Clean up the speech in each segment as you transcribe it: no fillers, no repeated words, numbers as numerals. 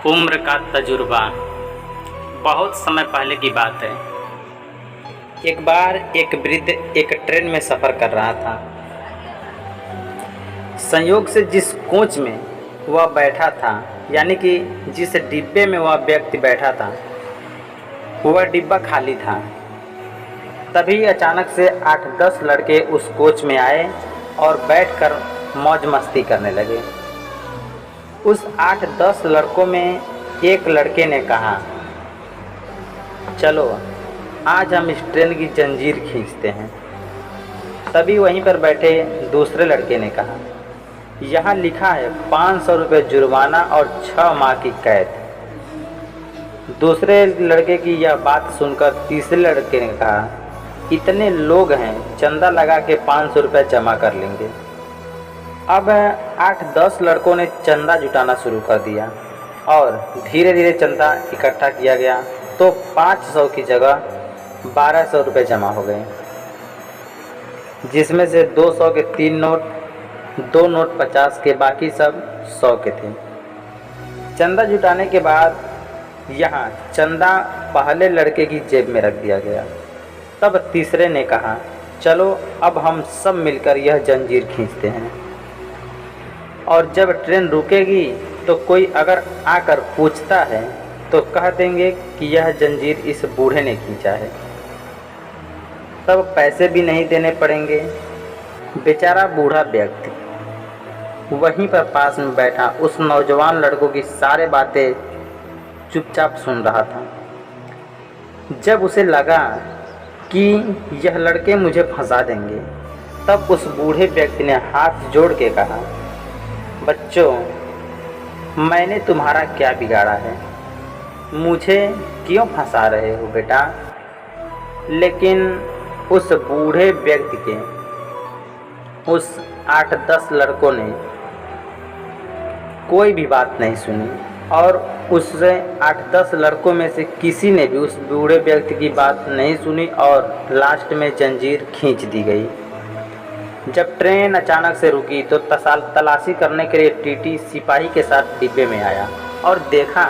उम्र का तजुर्बा। बहुत समय पहले की बात है। एक बार एक वृद्ध एक ट्रेन में सफ़र कर रहा था। संयोग से जिस कोच में वह बैठा था, यानी कि जिस डिब्बे में वह व्यक्ति बैठा था, वह डिब्बा खाली था। तभी अचानक से 8-10 लड़के उस कोच में आए और बैठकर मौज मस्ती करने लगे। उस 8-10 लड़कों में एक लड़के ने कहा, चलो आज हम इस ट्रेन की जंजीर खींचते हैं। तभी वहीं पर बैठे दूसरे लड़के ने कहा, यहाँ लिखा है 500 रुपये जुर्माना और 6 माह की कैद। दूसरे लड़के की यह बात सुनकर तीसरे लड़के ने कहा, इतने लोग हैं, चंदा लगा के 500 रुपये जमा कर लेंगे। अब 8-10 लड़कों ने चंदा जुटाना शुरू कर दिया और धीरे धीरे चंदा इकट्ठा किया गया तो 500 की जगह 1200 रुपये जमा हो गए, जिसमें से 200 के 3 नोट, 2 नोट 50 के, बाकी सब 100 के थे। चंदा जुटाने के बाद यहाँ चंदा पहले लड़के की जेब में रख दिया गया। तब तीसरे ने कहा, चलो अब हम सब मिलकर यह जंजीर खींचते हैं, और जब ट्रेन रुकेगी तो कोई अगर आकर पूछता है तो कह देंगे कि यह जंजीर इस बूढ़े ने खींचा है। तब पैसे भी नहीं देने पड़ेंगे। बेचारा बूढ़ा व्यक्ति वहीं पर पास में बैठा उस नौजवान लड़कों की सारी बातें चुपचाप सुन रहा था। जब उसे लगा कि यह लड़के मुझे फंसा देंगे, तब उस बूढ़े व्यक्ति ने हाथ जोड़ के कहा, बच्चों, मैंने तुम्हारा क्या बिगाड़ा है? मुझे क्यों फंसा रहे हो बेटा? लेकिन उस बूढ़े व्यक्ति के उस 8-10 लड़कों ने कोई भी बात नहीं सुनी और उससे 8-10 लड़कों में से किसी ने भी उस बूढ़े व्यक्ति की बात नहीं सुनी और लास्ट में जंजीर खींच दी गई। जब ट्रेन अचानक से रुकी तो तलाशी करने के लिए टीटी सिपाही के साथ डिब्बे में आया और देखा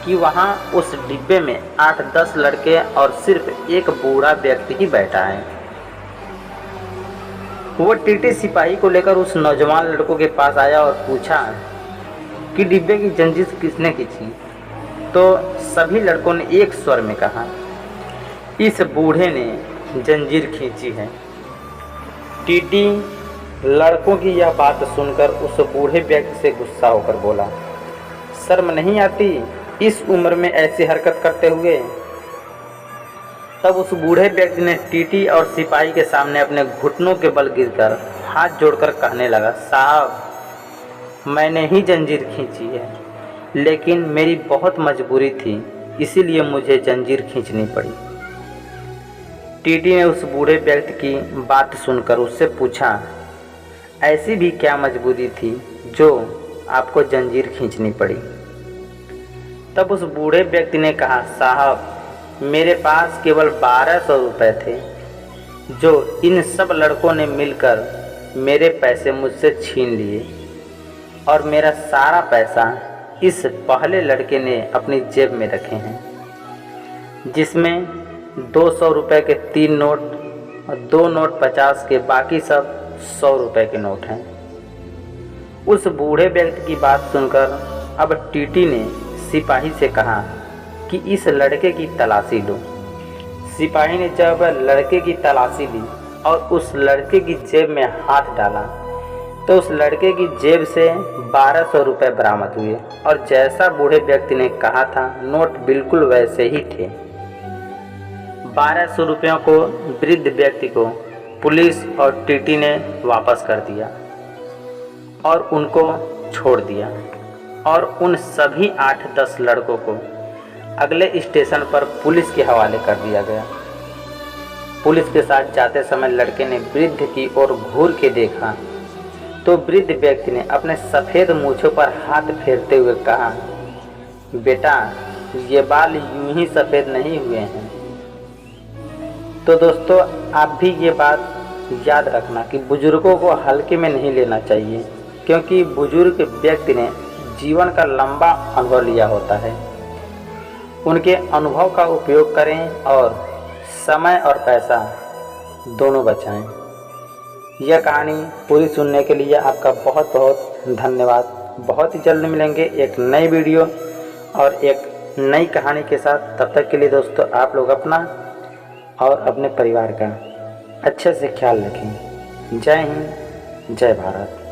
कि वहाँ उस डिब्बे में 8-10 लड़के और सिर्फ एक बूढ़ा व्यक्ति ही बैठा है। वो टीटी सिपाही को लेकर उस नौजवान लड़कों के पास आया और पूछा कि डिब्बे की जंजीर किसने खींची? तो सभी लड़कों ने एक स्वर में कहा, इस बूढ़े ने जंजीर खींची है। टीटी लड़कों की यह बात सुनकर उस बूढ़े व्यक्ति से गुस्सा होकर बोला, शर्म नहीं आती इस उम्र में ऐसी हरकत करते हुए? तब उस बूढ़े व्यक्ति ने टीटी और सिपाही के सामने अपने घुटनों के बल गिरकर हाथ जोड़कर कहने लगा, साहब, मैंने ही जंजीर खींची है, लेकिन मेरी बहुत मजबूरी थी, इसीलिए मुझे जंजीर खींचनी पड़ी। टीटी ने उस बूढ़े व्यक्ति की बात सुनकर उससे पूछा, ऐसी भी क्या मजबूरी थी जो आपको जंजीर खींचनी पड़ी? तब उस बूढ़े व्यक्ति ने कहा, साहब, मेरे पास केवल 1200 रुपये थे, जो इन सब लड़कों ने मिलकर मेरे पैसे मुझसे छीन लिए और मेरा सारा पैसा इस पहले लड़के ने अपनी जेब में रखे हैं, जिसमें 200 रुपये के 3 नोट और 2 नोट 50 के, बाकी सब 100 रुपये के नोट हैं। उस बूढ़े व्यक्ति की बात सुनकर अब टीटी ने सिपाही से कहा कि इस लड़के की तलाशी लो। सिपाही ने जब लड़के की तलाशी ली और उस लड़के की जेब में हाथ डाला तो उस लड़के की जेब से 1200 रुपये बरामद हुए और जैसा बूढ़े व्यक्ति ने कहा था, नोट बिल्कुल वैसे ही थे। 1200 रुपयों को वृद्ध व्यक्ति को पुलिस और टीटी ने वापस कर दिया और उनको छोड़ दिया और उन सभी 8-10 लड़कों को अगले स्टेशन पर पुलिस के हवाले कर दिया गया। पुलिस के साथ जाते समय लड़के ने वृद्ध की ओर घूर के देखा तो वृद्ध व्यक्ति ने अपने सफ़ेद मूंछों पर हाथ फेरते हुए कहा, बेटा, ये बाल यूं ही सफ़ेद नहीं हुए हैं। तो दोस्तों, आप भी ये बात याद रखना कि बुज़ुर्गों को हल्के में नहीं लेना चाहिए, क्योंकि बुज़ुर्ग व्यक्ति ने जीवन का लंबा अनुभव लिया होता है। उनके अनुभव का उपयोग करें और समय और पैसा दोनों बचाएं। यह कहानी पूरी सुनने के लिए आपका बहुत बहुत धन्यवाद। बहुत ही जल्द मिलेंगे एक नई वीडियो और एक नई कहानी के साथ। तब तक के लिए दोस्तों, आप लोग अपना और अपने परिवार का अच्छे से ख्याल रखें। जय हिंद, जय भारत।